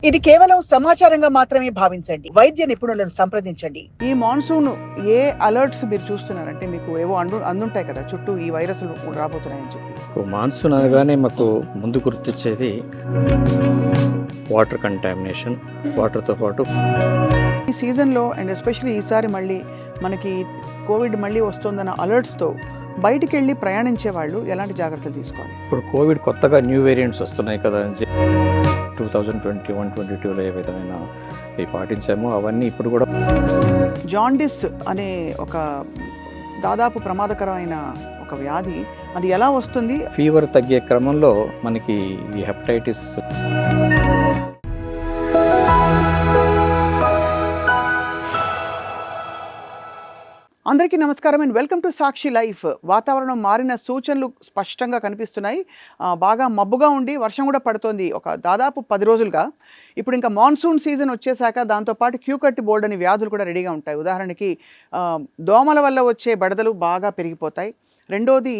ఇది కేవలం సమాచారంగా మాత్రమే భావించండి. వైద్య నిపుణులను సంప్రదించండి. ఈ మాన్సూన్ ఏ అలర్ట్స్ మీరు చూస్తున్నారంటే మీకు ఏవో అందుంటాయి కదా చుట్టూ ఈ వైరస్లు రాబోతున్నాయని చెప్పి. మాన్సూన్ అనగానే మాకు ముందు గుర్తొచ్చేది వాటర్ కంటామినేషన్, వాటర్తో పాటు ఈ సీజన్లో అండ్ ఎస్పెషల్లీ ఈసారి మళ్ళీ మనకి కోవిడ్ మళ్ళీ వస్తుందన్న అలర్ట్స్తో బయటికి వెళ్ళి ప్రయాణించే వాళ్ళు ఎలాంటి జాగ్రత్తలు తీసుకోవాలి? ఇప్పుడు కోవిడ్ కొత్తగా న్యూ వేరియంట్స్ వస్తున్నాయి కదా అని 2021-22లో ఏ విధమైన ఇవి పాటించామో అవన్నీ ఇప్పుడు కూడా. జాండిస్ అనే ఒక దాదాపు ప్రమాదకరమైన ఒక వ్యాధి, అది ఎలా వస్తుంది? ఫీవర్ తగ్గే క్రమంలో మనకి ఈ హెపటైటిస్ అందరికీ నమస్కారం and welcome to Sakshi life. వాతావరణం మారిన సూచనలు స్పష్టంగా కనిపిస్తున్నాయి. బాగా మబ్బుగా ఉండి వర్షం కూడా పడుతోంది ఒక దాదాపు 10 రోజులుగా. ఇప్పుడు ఇంకా మాన్సూన్ సీజన్ వచ్చేసాక దాంతోపాటు క్యూకట్టి బోర్డ్ అని వ్యాధులు కూడా రెడీగా ఉంటాయి. ఉదాహరణకి దోమల వల్ల వచ్చే బెడదలు బాగా పెరిగిపోతాయి. రెండోది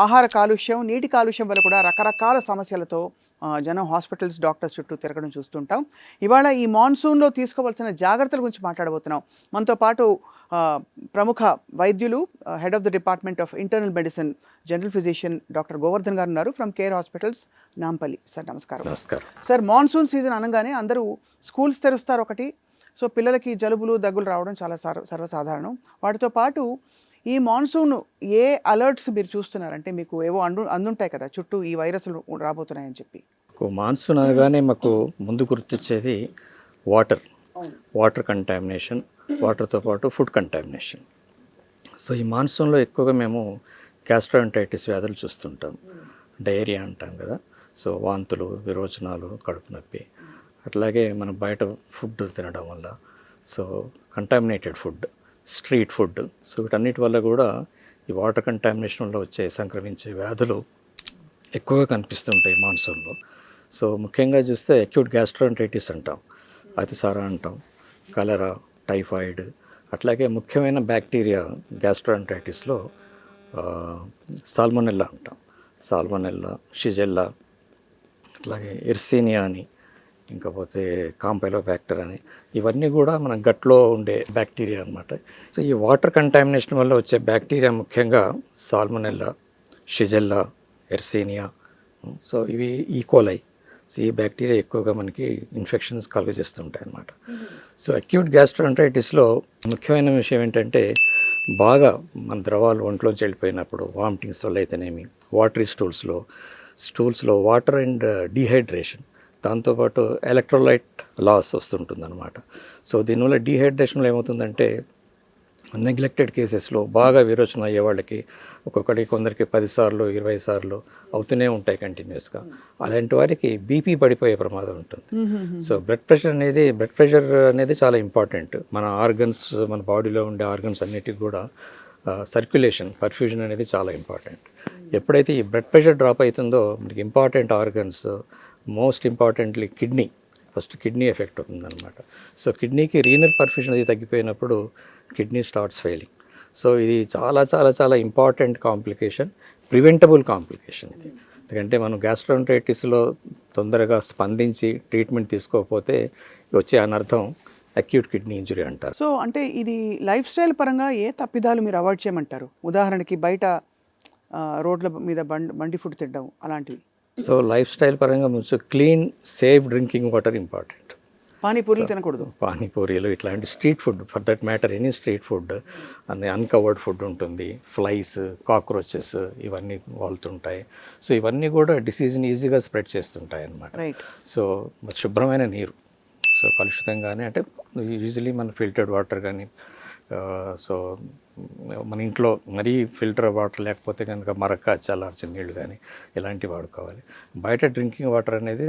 ఆహార కాలుష్యం, నీటి కాలుష్యం వల్ల కూడా రకరకాల సమస్యలతో జనం హాస్పిటల్స్, డాక్టర్స్ చుట్టూ తిరగడం చూస్తుంటాం. ఇవాళ ఈ మాన్సూన్లో తీసుకోవాల్సిన జాగ్రత్తల గురించి మాట్లాడబోతున్నాం. మనతో పాటు ప్రముఖ వైద్యులు, head of the department of internal medicine, general physician doctor Govardhan గారు ఉన్నారు from care hospitals, Nampally. Sir నమస్కారం. సార్, మాన్సూన్ సీజన్ అనగానే అందరూ స్కూల్స్ తెరుస్తారు ఒకటి, సో పిల్లలకి జలుబులు దగ్గులు రావడం చాలా సర్వసాధారణం. వాటితో పాటు ఈ మాన్సూన్ ఏ అలర్ట్స్ మీరు చూస్తున్నారంటే మీకు ఏవో అందుంటాయి కదా చుట్టూ ఈ వైరస్లు రాబోతున్నాయని చెప్పి. మాన్సూన్ అనగానే మాకు ముందు గుర్తొచ్చేది వాటర్ కంటామినేషన్, వాటర్తో పాటు ఫుడ్ కంటామినేషన్. సో ఈ మాన్సూన్లో ఎక్కువగా మేము గ్యాస్ట్రోఎంటరైటిస్ వ్యాధులు చూస్తుంటాం. డయేరియా అంటాం కదా, సో వాంతులు, విరోచనాలు, కడుపు నొప్పి. అట్లాగే మనం బయట ఫుడ్ తినడం వల్ల, so contaminated food, street food, so వీటన్నిటి వల్ల కూడా ఈ వాటర్ కంటామినేషన్ వల్ల వచ్చే సంక్రమించే వ్యాధులు ఎక్కువగా కనిపిస్తుంటాయి మాన్సూన్లో. సో ముఖ్యంగా చూస్తే అక్యూట్ గ్యాస్ట్రోఎంటరైటిస్ అంటాం, అతిసార అంటాం, కలరా, టైఫాయిడ్. అట్లాగే ముఖ్యమైన బ్యాక్టీరియా గ్యాస్ట్రోఎంటరైటిస్లో సాల్మొనెల్లా అంటాం, సాల్మొనెల్లా, షిజెల్లా, అట్లాగే ఎర్సీనియా అని, ఇంకపోతే కాంపైలోబ్యాక్టర్ అని, ఇవన్నీ కూడా మన గట్లో ఉండే బ్యాక్టీరియా అనమాట. సో ఈ వాటర్ కంటామినేషన్ వల్ల వచ్చే బ్యాక్టీరియా ముఖ్యంగా సాల్మొనెల్లా, షిజెల్లా, ఎర్సీనియా, సో ఇవి ఈకోలై. సో ఈ బ్యాక్టీరియా ఎక్కువగా మనకి ఇన్ఫెక్షన్స్ కలుగజేస్తుంటాయి అన్నమాట. సో అక్యూట్ గ్యాస్ట్రోఎంటరైటిస్లో ముఖ్యమైన విషయం ఏంటంటే బాగా మన ద్రవాలు ఒంట్లోంచి వెళ్ళిపోయినప్పుడు, వామిటింగ్స్ వల్ల అయితేనేమి, వాటరీ స్టూల్స్లో వాటర్ అండ్ డీహైడ్రేషన్, దాంతోపాటు ఎలక్ట్రోలైట్ లాస్ వస్తుంటుంది అనమాట. సో దీనివల్ల డీహైడ్రేషన్లో ఏమవుతుందంటే నెగ్లెక్టెడ్ కేసెస్లో బాగా విరోచన అయ్యే వాళ్ళకి కొందరికి 10 సార్లు 20 సార్లు అవుతూనే ఉంటాయి కంటిన్యూస్గా. అలాంటి వారికి బీపీ పడిపోయే ప్రమాదం ఉంటుంది. సో బ్లడ్ ప్రెషర్ అనేది చాలా ఇంపార్టెంట్. మన ఆర్గన్స్, మన బాడీలో ఉండే ఆర్గన్స్ అన్నిటికి కూడా సర్క్యులేషన్, పర్ఫ్యూజన్ అనేది చాలా ఇంపార్టెంట్. ఎప్పుడైతే ఈ బ్లడ్ ప్రెషర్ డ్రాప్ అవుతుందో మనకి important organs, most importantly kidney effect అవుతుందన్నమాట. సో కిడ్నీకి రీనల్ పర్ఫ్యూషన్ అది తగ్గిపోయినప్పుడు కిడ్నీ స్టార్ట్స్ ఫెయిలింగ్. సో ఇది చాలా చాలా చాలా ఇంపార్టెంట్ కాంప్లికేషన్, ప్రివెంటబుల్ కాంప్లికేషన్ ఇది. ఎందుకంటే మనం గ్యాస్ట్రోఎంటరైటిస్లో తొందరగా స్పందించి ట్రీట్మెంట్ తీసుకోకపోతే వచ్చే అనర్థం అక్యూట్ కిడ్నీ ఇంజురీ అంటారు. సో అంటే ఇది లైఫ్ స్టైల్ పరంగా ఏ తప్పిదాలు మీరు అవాయిడ్ చేయమంటారు? ఉదాహరణకి బయట రోడ్ల మీద బండి ఫుడ్ తినడం అలాంటివి. సో లైఫ్ స్టైల్ పరంగా కొంచెం clean, safe drinking water important. పానీపూరీలు తినకూడదు. పానీపూరీలు, ఇట్లాంటి street food, for that matter any street food, uncovered food ఉంటుంది. ఫ్లైస్, కాక్రోచెస్ ఇవన్నీ వాళ్తుంటాయి. సో ఇవన్నీ కూడా డిసీజ్ని ఈజీగా స్ప్రెడ్ చేస్తుంటాయి అన్నమాట. సో శుభ్రమైన నీరు, సో కలుషితంగానే, అంటే యూజువలీ మన ఫిల్టర్డ్ వాటర్ కానీ, సో మన ఇంట్లో మరీ ఫిల్టర్ వాటర్ లేకపోతే కనుక మరక్క, చల్లార్చిన నీళ్ళు కానీ ఇలాంటివి వాడుకోవాలి. బయట డ్రింకింగ్ వాటర్ అనేది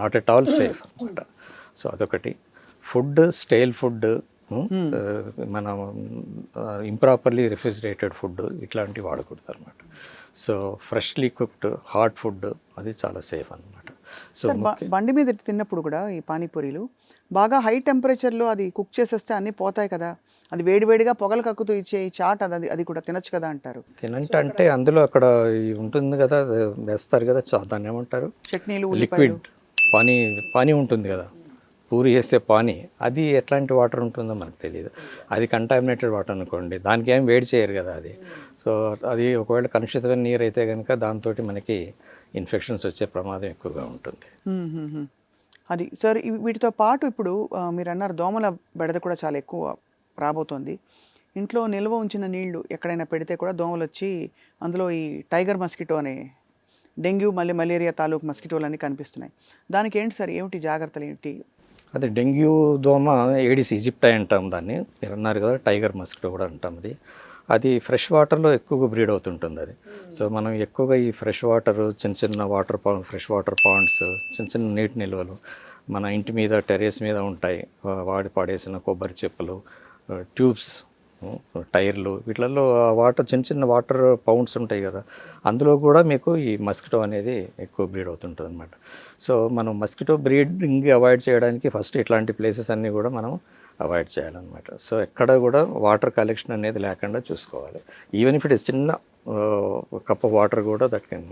నాట్ ఎట్ ఆల్ సేఫ్ అనమాట. సో అదొకటి. ఫుడ్, స్టేల్ ఫుడ్, మన ఇంప్రాపర్లీ రిఫ్రిజిరేటెడ్ ఫుడ్ ఇట్లాంటివి వాడకూడదు అనమాట. So freshly cooked hot food అది చాలా సేఫ్ అనమాట. సో బండి మీద తిన్నప్పుడు కూడా ఈ పానీపూరీలు బాగా హై టెంపరేచర్లో అది కుక్ చేసేస్తే అన్నీ పోతాయి కదా, అది వేడివేడిగా పొగలు కక్కుతూ ఇచ్చే చాట్ అది కూడా తినచ్చు కదా అంటారు. అంటే అందులో అక్కడ ఉంటుంది కదా, వేస్తారు కదా, దాన్ని ఏమంటారు, చట్నీలు, లిక్విడ్ పానీ పానీ ఉంటుంది కదా, పూరి చేసే పానీ, అది ఎట్లాంటి వాటర్ ఉంటుందో మనకు తెలియదు. అది కంటామినేటెడ్ వాటర్ అనుకోండి, దానికి ఏం వేడి చేయరు కదా అది. సో అది ఒకవేళ కలుషితమైన నీరు అయితే కనుక దాంతో మనకి ఇన్ఫెక్షన్స్ వచ్చే ప్రమాదం ఎక్కువగా ఉంటుంది. అది సార్ వీటితో పాటు ఇప్పుడు మీరు అన్నారు దోమల బెడద కూడా చాలా ఎక్కువ రాబోతోంది. ఇంట్లో నిల్వ ఉంచిన నీళ్లు ఎక్కడైనా పెడితే కూడా దోమలు వచ్చి అందులో ఈ టైగర్ మస్కిటో అనే డెంగ్యూ మళ్ళీ మలేరియా తాలూకు మస్కిటోలు అన్నీ కనిపిస్తున్నాయి. దానికి ఏంటి సార్, ఏమిటి జాగ్రత్తలు ఏంటి? అదే డెంగ్యూ దోమ ఏడిస్ ఈజిప్టై అంటాం దాన్ని, మీరు అన్నారు కదా, టైగర్ మస్కిటో కూడా అంటాం. అది ఫ్రెష్ వాటర్లో ఎక్కువగా బ్రీడ్ అవుతుంటుంది అది. సో మనం ఎక్కువగా ఈ ఫ్రెష్ వాటర్, చిన్న చిన్న ఫ్రెష్ వాటర్ పాండ్స్, చిన్న చిన్న నీటి నిల్వలు మన ఇంటి మీద టెర్రస్ మీద ఉంటాయి, వాడి పాడేసిన కొబ్బరి చెప్పులు, ట్యూబ్స్, టైర్లు, వీటిలలో వాటర్ చిన్న చిన్న వాటర్ పౌండ్స్ ఉంటాయి కదా, అందులో కూడా మీకు ఈ మస్కిటో అనేది ఎక్కువ బ్రీడ్ అవుతుంటుంది అనమాట. సో మనం మస్కిటో బ్రీడింగ్ అవాయిడ్ చేయడానికి ఫస్ట్ ఇట్లాంటి ప్లేసెస్ అన్నీ కూడా మనం అవాయిడ్ చేయాలన్నమాట. సో ఎక్కడ కూడా వాటర్ కలెక్షన్ అనేది లేకుండా చూసుకోవాలి. ఈవెన్ ఇఫ్ ఇట్ ఇస్ చిన్న కప్ ఆఫ్ వాటర్ కూడా that can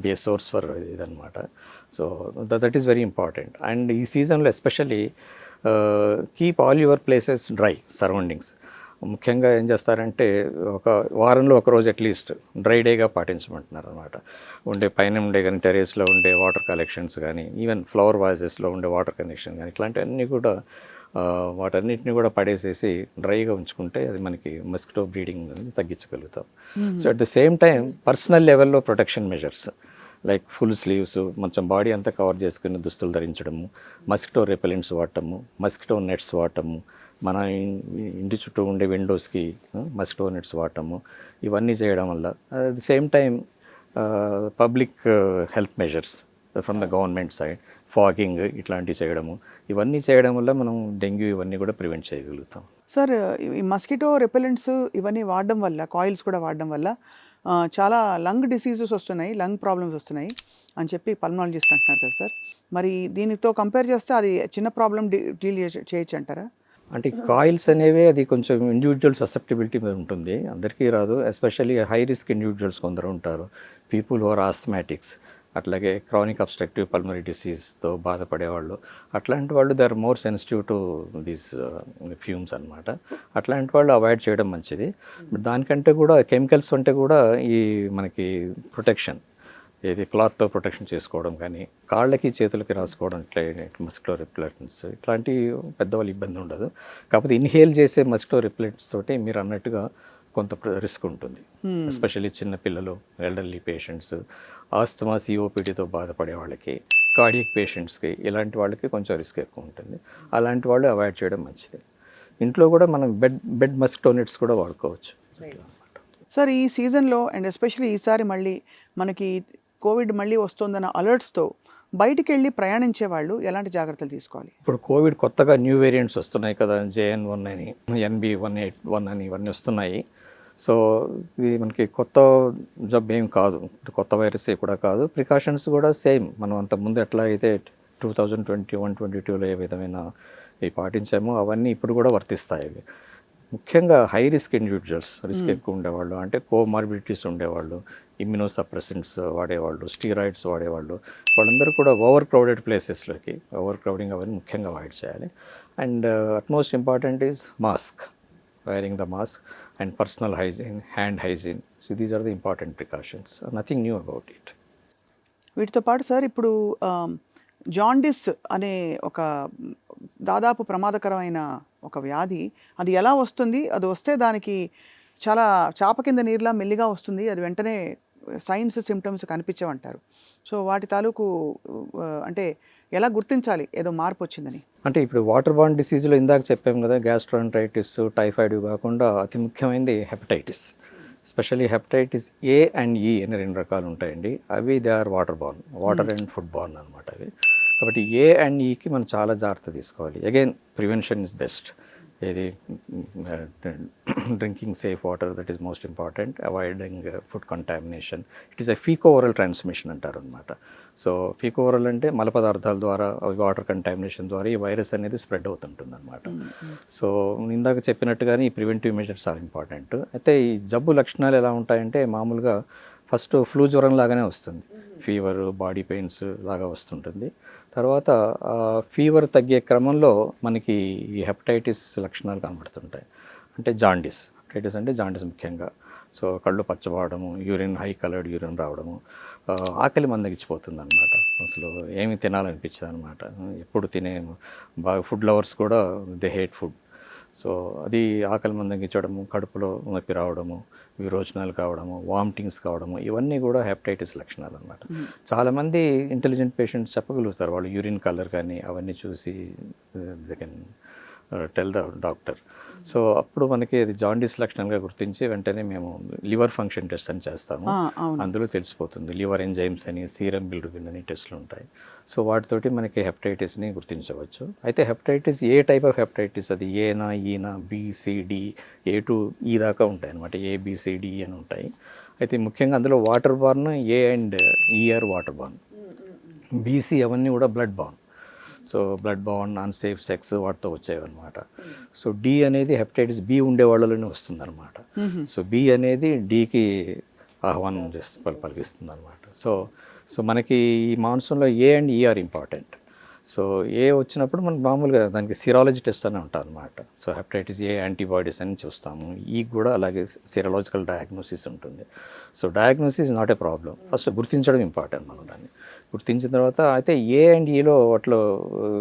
be a source for ఇదనమాట. So that is very important. And ఈ సీజన్లో especially keep all your places dry surroundings. ముఖ్యంగా ఏం చేస్తారంటే ఒక వారంలో ఒక రోజు అట్లీస్ట్ డ్రై డేగా పాటించమంటున్నారు అనమాట. పైన ఉండే కానీ టెర్రస్లో ఉండే వాటర్ కలెక్షన్స్ కానీ, ఈవెన్ ఫ్లవర్ వాజెస్లో ఉండే వాటర్ కనెక్షన్ కానీ, ఇట్లాంటివన్నీ కూడా వాటన్నిటిని కూడా పడేసేసి డ్రైగా ఉంచుకుంటే అది మనకి మస్కిటో బ్రీడింగ్ అనేది తగ్గించగలుగుతాం. So at the same time personal లెవెల్లో protection measures like full sleeves, కొంచెం బాడీ అంతా కవర్ చేసుకుని దుస్తులు ధరించడము, మస్కిటో రెపెలెంట్స్ వాడటము, మస్కిటో నెట్స్ వాడటము, మన ఇంటి చుట్టూ ఉండే విండోస్కి మస్కిటో నెట్స్ వాడటము, ఇవన్నీ చేయడం వల్ల at the same time public health measures from the government side, fogging ఇట్లాంటివి చేయడము, ఇవన్నీ చేయడం వల్ల మనం డెంగ్యూ ఇవన్నీ కూడా ప్రివెంట్ చేయగలుగుతాం. సార్ ఈ మస్కిటో రెపెలెంట్స్ ఇవన్నీ వాడడం వల్ల, కాయిల్స్ కూడా వాడడం వల్ల చాలా లంగ్ డిసీజెస్ వస్తున్నాయి, లంగ్ ప్రాబ్లమ్స్ వస్తున్నాయి అని చెప్పి పల్మనాలజిస్ట్ అంటున్నారు కదా సార్. మరి దీనితో కంపేర్ చేస్తే అది చిన్న ప్రాబ్లం డీల్ చేయొచ్చు అంటారా? అంటే కాయిల్స్ అనేవి అది కొంచెం ఇండివిజువల్ ససెప్టిబిలిటీ మీద ఉంటుంది, అందరికీ రాదు. ఎస్పెషల్లీ హై రిస్క్ ఇండివిజువల్స్ కొందరు ఉంటారు, పీపుల్ హు ఆర్ ఆస్థమాటిక్స్, అట్లాగే క్రానిక్ అబ్స్ట్రక్టివ్ పల్మనరీ డిసీజ్తో బాధపడేవాళ్ళు, అట్లాంటి వాళ్ళు they are more sensitive to these fumes అనమాట. అట్లాంటి వాళ్ళు అవాయిడ్ చేయడం మంచిది. దానికంటే కూడా కెమికల్స్ అంటే కూడా ఈ మనకి ప్రొటెక్షన్, ఏది క్లాత్తో ప్రొటెక్షన్ చేసుకోవడం కానీ, కాళ్ళకి చేతులకి రాసుకోవడం, ఇట్లా మస్కిటో రిపెలెంట్స్ ఇట్లాంటి పెద్దవాళ్ళు ఇబ్బంది ఉండదు. కాకపోతే ఇన్హేల్ చేసే మస్కిటో రిపెలెంట్స్ తోటి మీరు అన్నట్టుగా కొంత రిస్క్ ఉంటుంది. ఎస్పెషల్లీ చిన్నపిల్లలు, ఎల్డర్లీ పేషెంట్స్, ఆస్తమా, సిఓపిడితో బాధపడే వాళ్ళకి, కార్డియక్ పేషెంట్స్కి, ఇలాంటి వాళ్ళకి కొంచెం రిస్క్ ఎక్కువ ఉంటుంది. అలాంటి వాళ్ళు అవాయిడ్ చేయడం మంచిది. ఇంట్లో కూడా మనం బెడ్ మస్కిటో నెట్స్ కూడా వాడుకోవచ్చు. సార్ ఈ సీజన్లో అండ్ ఎస్పెషల్లీ ఈసారి మళ్ళీ మనకి కోవిడ్ మళ్ళీ వస్తుందన్న అలర్ట్స్తో బయటికి వెళ్ళి ప్రయాణించే వాళ్ళు ఎలాంటి జాగ్రత్తలు తీసుకోవాలి? ఇప్పుడు కోవిడ్ కొత్తగా న్యూ వేరియంట్స్ వస్తున్నాయి కదా, JN.1 అని, NB.181 అని, ఇవన్నీ వస్తున్నాయి. సో ఇది మనకి కొత్త జబ్బు ఏం కాదు, కొత్త వైరస్ కూడా కాదు. ప్రికాషన్స్ కూడా సేమ్, మనం అంతకుముందు ఎట్లా అయితే 2021-22లో ఏ విధమైన ఇవి పాటించామో అవన్నీ ఇప్పుడు కూడా వర్తిస్తాయి. అవి ముఖ్యంగా హై రిస్క్ ఇండివిజువల్స్, రిస్క్ ఎక్కువ ఉండేవాళ్ళు, అంటే కోమార్బిడిటీస్ ఉండేవాళ్ళు, ఇమ్యూనోసప్రెసెంట్స్ వాడేవాళ్ళు, స్టీరాయిడ్స్ వాడేవాళ్ళు, వాళ్ళందరూ కూడా ఓవర్ క్రౌడెడ్ ప్లేసెస్లోకి, ఓవర్ క్రౌడింగ్ అవన్నీ ముఖ్యంగా అవాయిడ్ చేయాలి. And utmost important is mask, wearing the mask, and personal hygiene, hand hygiene. So these are the important precautions. Nothing new about it. వీటితో పాటు సార్ ఇప్పుడు జాండిస్ అనే ఒక దాదాపు ప్రమాదకరమైన ఒక వ్యాధి, అది ఎలా వస్తుంది, అది వస్తే దానికి చాలా చాప కింద నీరులా మెల్లిగా వస్తుంది, అది వెంటనే సైన్స్ సిమ్టమ్స్ కనిపించవంటారు. సో వాటి తాలూకు అంటే ఎలా గుర్తించాలి ఏదో మార్పు వచ్చిందని? అంటే ఇప్పుడు వాటర్ బార్న్ డిసీజ్లో ఇందాక చెప్పాం కదా, గ్యాస్ట్రోఎంటరైటిస్, టైఫాయిడ్ కాకుండా అతి ముఖ్యమైనది hepatitis. Especially hepatitis A and E అని 2 రకాలు ఉంటాయండి. అవి they are water borne, water and food borne అనమాట అవి. కాబట్టి A and Eకి మనం చాలా జాగ్రత్త తీసుకోవాలి. Again prevention is best. ఏది drinking safe water, that is most important. Avoiding food contamination. It is a faeco oral transmission అంటారు అనమాట. సో ఫీకో ఓరల్ అంటే మల పదార్థాల ద్వారా, వాటర్ కంటామినేషన్ ద్వారా ఈ వైరస్ అనేది స్ప్రెడ్ అవుతుంటుంది అనమాట. సో ఇందాక చెప్పినట్టుగానే ఈ ప్రివెంటివ్ మెజర్స్ చాలా ఇంపార్టెంట్. అయితే ఈ జబ్బు లక్షణాలు ఎలా ఉంటాయంటే మామూలుగా ఫస్ట్ ఫ్లూ జ్వరం లాగానే వస్తుంది, ఫీవర్, బాడీ పెయిన్స్ లాగా వస్తుంటుంది. తర్వాత ఫీవర్ తగ్గే క్రమంలో మనకి ఈ హెపటైటిస్ లక్షణాలు కనబడుతుంటాయి. అంటే జాండీస్, హెపటైటిస్ అంటే జాండీస్ ముఖ్యంగా. సో కళ్ళు పచ్చబడము, యూరిన్ హై కలర్డ్ యూరిన్ రావడము, ఆకలి మందగించిపోతుంది అనమాట. అసలు ఏమి తినాలనిపించదు అనమాట. ఎప్పుడు తినే బాగా ఫుడ్ లవర్స్ కూడా దే హేట్ ఫుడ్. సో అది ఆకలి మందగించడము, కడుపులో నొప్పి రావడము, విరోచనాలు కావడము, వామిటింగ్స్ కావడము, ఇవన్నీ కూడా హెపటైటిస్ లక్షణాలు అనమాట. చాలామంది ఇంటెలిజెంట్ పేషెంట్స్ చెప్పగలుగుతారు, వాళ్ళు యూరిన్ కలర్ కానీ అవన్నీ చూసి they can tell the doctor. So అప్పుడు మనకి అది జాండీస్ లక్షణంగా గుర్తించి వెంటనే మేము లివర్ ఫంక్షన్ టెస్ట్ అని చేస్తాము. అందులో తెలిసిపోతుంది. లివర్ ఎంజైమ్స్ అని, సీరం బిలిరుబిన్ అని టెస్టులు ఉంటాయి. సో వాటితోటి మనకి హెపటైటిస్ని గుర్తించవచ్చు. అయితే hepatitis A type of hepatitis, అది ఏనా, ఈనా, బి-సి-డి, ఏ టు ఈ దాకా ఉంటాయి అనమాట. ఏ-బి-సి-డి అని ఉంటాయి. అయితే ముఖ్యంగా అందులో water borne, A and E are water borne, BC అవన్నీ కూడా బ్లడ్ బార్న్. సో బ్లడ్ బాండ్, అన్సేఫ్ సెక్స్ వాటితో వచ్చేవన్నమాట. సో డి అనేది హెపటైటిస్ బి ఉండే వాళ్ళలోనే వస్తుందన్నమాట. సో బి అనేది డికి ఆహ్వానం పలికిస్తుంది అనమాట. సో మనకి ఈ మాన్సూన్లో A and E are important. So A వచ్చినప్పుడు మనం మామూలుగా దానికి సిరాలజీ టెస్ట్ అని ఉంటాం అనమాట. సో హెపటైటిస్ ఏ యాంటీబాడీస్ అని చూస్తాము. ఈ కూడా అలాగే సిరాలజికల్ డయాగ్నోసిస్ ఉంటుంది. So diagnosis not a problem, first గుర్తించడం ఇంపార్టెంట్. మనం దాన్ని గుర్తించిన తర్వాత అయితే ఏ అండ్ ఈలో వాటిలో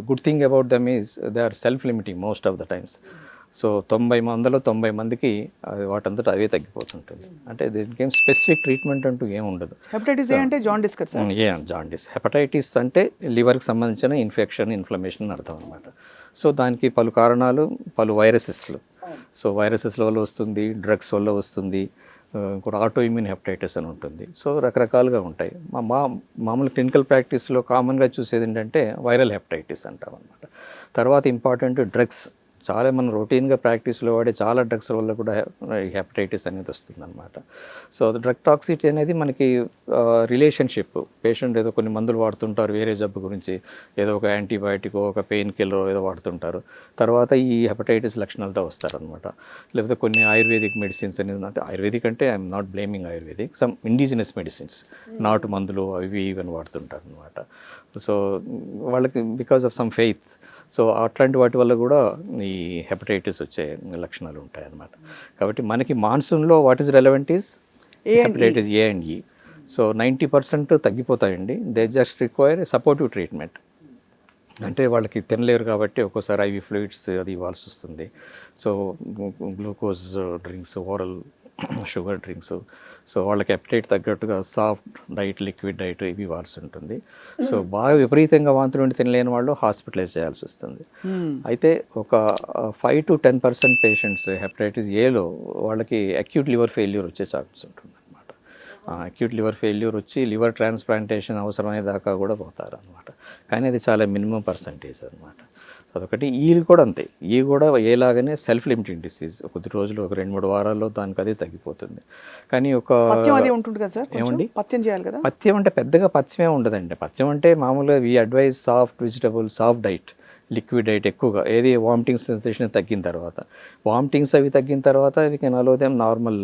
good thing about them is they are self limiting most of the times. So 90 మందికి వాటంతటా అవే తగ్గిపోతుంటుంది. అంటే దీనికి ఏం స్పెసిఫిక్ ట్రీట్మెంట్ అంటూ ఏం ఉండదు. హెపటైటిస్ ఏ అంటే జాండీస్ కదా సార్? ఏ జాండీస్. హెపటైటిస్ అంటే లివర్కి సంబంధించిన ఇన్ఫెక్షన్, ఇన్ఫ్లమేషన్ అని అర్థం అనమాట. సో దానికి పలు కారణాలు, పలు వైరసెస్లు. సో వైరసెస్ల వల్ల వస్తుంది, డ్రగ్స్ వల్ల వస్తుంది, ఇంకోటి ఆటో ఇమ్యూన్ హెపటైటిస్ అని ఉంటుంది. సో రకరకాలుగా ఉంటాయి. మామూలు క్లినికల్ ప్రాక్టీస్లో కామన్గా చూసేది ఏంటంటే వైరల్ హెపటైటిస్ అంటాం అనమాట. తర్వాత ఇంపార్టెంట్ డ్రగ్స్. చాలా మనం రొటీన్గా ప్రాక్టీస్లో వాడే చాలా డ్రగ్స్ వల్ల కూడా హెపటైటిస్ అనేది వస్తుందన్నమాట. సో డ్రగ్ టాక్సిటీ అనేది మనకి రిలేషన్షిప్. పేషెంట్ ఏదో కొన్ని మందులు వాడుతుంటారు వేరే జబ్బు గురించి, ఏదో ఒక యాంటీబయాటిక్, ఒక పెయిన్ కిల్లర్ ఏదో వాడుతుంటారు, తర్వాత ఈ హెపటైటిస్ లక్షణాలతో వస్తారనమాట. లేకపోతే కొన్ని ఆయుర్వేదిక్ మెడిసిన్స్ అనేది, అంటే ఆయుర్వేదిక్ అంటే I'm not blaming ayurvedic, some indigenous medicines, నాటు మందులు అవి ఇవన్నీ వాడుతుంటారు అనమాట. సో వాళ్ళకి because of some faith, so అట్లాంటి వాటి వల్ల కూడా ఈ హెపటైటిస్ వచ్చే లక్షణాలు ఉంటాయన్నమాట. కాబట్టి మనకి మాన్సూన్లో what is relevant is hepatitis A and E. So 90% తగ్గిపోతాయండి. They just require supportive treatment. అంటే వాళ్ళకి తినలేరు కాబట్టి ఒక్కోసారి ఐవి ఫ్లూయిడ్స్ అది ఇవ్వాల్సి వస్తుంది. So glucose drinks, oral sugar drinks, so వాళ్ళకి అపెటైట్ తగ్గట్టుగా సాఫ్ట్ డైట్, లిక్విడ్ డైట్ ఇవి ఇవ్వాల్సి ఉంటుంది. సో బాగా విపరీతంగా వాంతులు ఉండి తినలేని వాళ్ళు హాస్పిటలైజ్ చేయాల్సి వస్తుంది. అయితే ఒక 5 to 10% పేషెంట్స్ హెపటైటిస్ ఏలో వాళ్ళకి అక్యూట్ లివర్ ఫెయిల్యూర్ వచ్చే ఛాన్స్ ఉంటుంది అనమాట. అక్యూట్ లివర్ ఫెయిల్యూర్ వచ్చి లివర్ ట్రాన్స్ప్లాంటేషన్ అవసరమయ్యే దాకా కూడా పోతారు అనమాట. కానీ అది చాలా మినిమం పర్సంటేజ్ అనమాట. అదొకటి. ఈ కూడా అంతే. ఈ కూడా ఏలాగానే సెల్ఫ్ లిమిటింగ్ డిసీజ్. కొద్ది రోజులు, ఒక 2-3 వారాల్లో దానికి అదే తగ్గిపోతుంది. కానీ ఒక ఉంటుంది కదా సార్, ఏమండి పథ్యం చేయాలి కదా. పథ్యం అంటే పెద్దగా పథ్యమే ఉండదండి. పథ్యం అంటే మామూలుగా we advise soft vegetable, soft diet, liquid diet ఎక్కువగా. ఏది వామిటింగ్ సెన్సేషన్ తగ్గిన తర్వాత, వామిటింగ్స్ అవి తగ్గిన తర్వాత we can allow them normal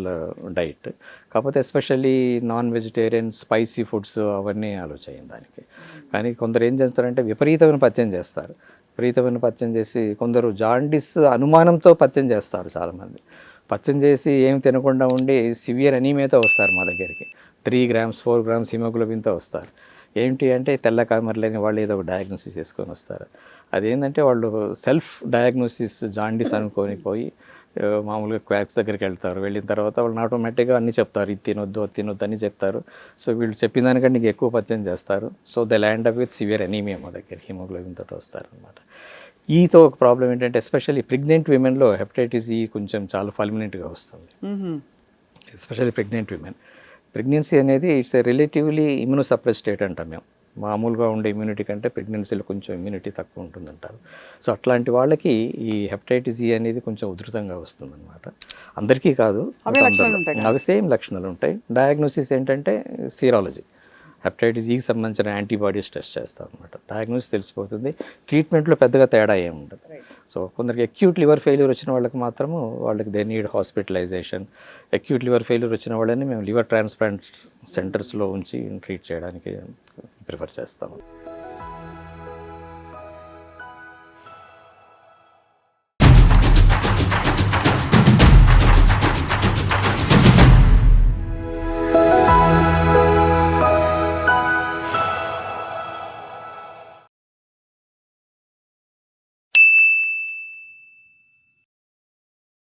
diet. కాకపోతే especially non vegetarian, spicy foods అవన్నీ అలో చేయం దానికి. కానీ కొందరు ఏం చేస్తారంటే విపరీతమైన పథ్యం చేస్తారు. విపరీతమైన పథ్యం చేసి, కొందరు జాండీస్ అనుమానంతో పథ్యం చేస్తారు. చాలామంది పథ్యం చేసి ఏం తినకుండా ఉండి సివియర్ అనీమియాతో వస్తారు మా దగ్గరికి. 3 grams 4 grams హిమోగ్లోబిన్తో వస్తారు. ఏంటి అంటే తెల్ల కామర్లేని వాళ్ళు ఏదో ఒక డయాగ్నోసిస్ చేసుకొని వస్తారు. అదేంటంటే వాళ్ళు సెల్ఫ్ డయాగ్నోసిస్ జాండీస్ అనుకొని పోయి మామూలుగా క్వాక్స్ దగ్గరికి వెళ్తారు. వెళ్ళిన తర్వాత వాళ్ళు ఆటోమేటిక్గా అన్నీ చెప్తారు, ఇది తినొద్దు, అది తినొద్దు అని చెప్తారు. సో వీళ్ళు చెప్పిన దానికంటే నీకు ఎక్కువ పథ్యం చేస్తారు. So they land up with severe anaemia మా దగ్గర హిమోగ్లోబిన్ తోటి వస్తారనమాట. ఈతో ఒక ప్రాబ్లం ఏంటంటే ఎస్పెషల్లీ ప్రెగ్నెంట్ విమెన్లో హెపటైటిస్ ఈ కొంచెం చాలా ఫల్మినెంట్గా వస్తుంది. Especially pregnant women. ప్రెగ్నెన్సీ అనేది ఇట్స్ ఏ రిలేటివ్లీ ఇమ్యూనోసప్రెస్ స్టేట్ అంటాం మేము. మామూలుగా ఉండే ఇమ్యూనిటీ కంటే ప్రెగ్నెన్సీలో కొంచెం ఇమ్యూనిటీ తక్కువ ఉంటుందంటారు. సో అట్లాంటి వాళ్ళకి ఈ హెపటైటిస్ ఈ అనేది కొంచెం ఉధృతంగా వస్తుందన్నమాట. అందరికీ కాదు, అవి సేమ్ లక్షణాలు ఉంటాయి. డయాగ్నోసిస్ ఏంటంటే సీరాలజీ, హెపటైటిస్ ఈకి సంబంధించిన యాంటీబాడీస్ టెస్ట్ చేస్తాం అనమాట. డయాగ్నోసిస్ తెలిసిపోతుంది. ట్రీట్మెంట్లో పెద్దగా తేడా ఏమి ఉండదు. సో కొందరికి అక్యూట్ లివర్ ఫెయిల్యూర్ వచ్చిన వాళ్ళకి మాత్రము వాళ్ళకి they need hospitalisation. Acute liver failure వచ్చిన వాళ్ళని మేము లివర్ ట్రాన్స్ప్లాంట్ సెంటర్స్లో ఉంచి ట్రీట్ చేయడానికి ప్రిఫర్ చేస్తాము.